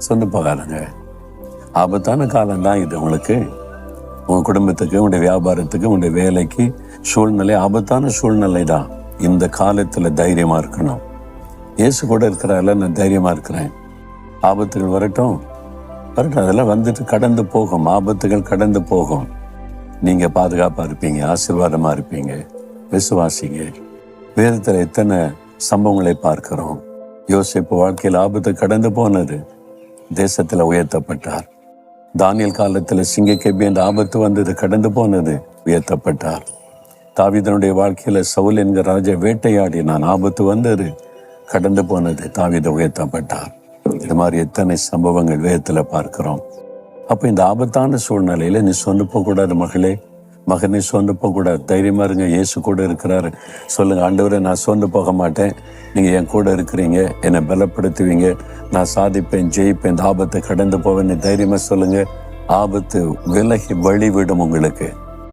சொந்து போகாதுங்க. ஆபத்தான காலம்தான் இது. உங்களுக்கு, உங்க குடும்பத்துக்கு, உங்களுடைய வியாபாரத்துக்கு, உங்களுடைய வேலைக்கு சூழ்நிலை ஆபத்தான சூழ்நிலை தான். இந்த காலத்துல தைரியமா இருக்கணும். இயேசு கூட இருக்கிறாரில்ல, நான் தைரியமா இருக்கிறேன். ஆபத்துகள் வரட்டும், அதெல்லாம் வந்துட்டு கடந்து போகும். ஆபத்துகள் கடந்து போகும். நீங்க பாதுகாப்பா இருப்பீங்க, ஆசீர்வாதமா இருப்பீங்க. விசுவாசிங்க. வேதத்துல எத்தனை சம்பவங்களை பார்க்கிறோம். யோசேப்பு வாழ்க்கையில் ஆபத்து கடந்து போனது, தேசத்துல உயர்த்தப்பட்டார். தானியேல் காலத்துல சிங்கக்கேபி என்ற ஆபத்து வந்தது, கடந்து போனது, உயர்த்தப்பட்டார். தாவீதனுடைய வாழ்க்கையில சவுல் என்கிற ராஜா வேட்டையாடினான், ஆபத்து வந்தது, கடந்து போனது, தாவீது உயர்த்தப்பட்டார். இது மாதிரி எத்தனை சம்பவங்கள் வேதத்துல பார்க்கிறோம். அப்ப இந்த ஆபத்தான சூழ்நிலையில நீ சொந்து போகக்கூடாது. மகளே, மகனே, சொந்து போகக்கூடாது. தைரியமா இருங்க. இயேசு கூட இருக்கிறாரு. சொல்லுங்க, ஆண்டவரே, நான் சொந்து போக மாட்டேன், நீங்க என் கூட இருக்கிறீங்க, என்னை பலப்படுத்துவீங்க, நான் சாதிப்பேன், ஜெயிப்பேன், இந்த ஆபத்தை கடந்து போவேன்னு தைரியமா சொல்லுங்க. ஆபத்து விலகி வழிவிடும் உங்களுக்கு.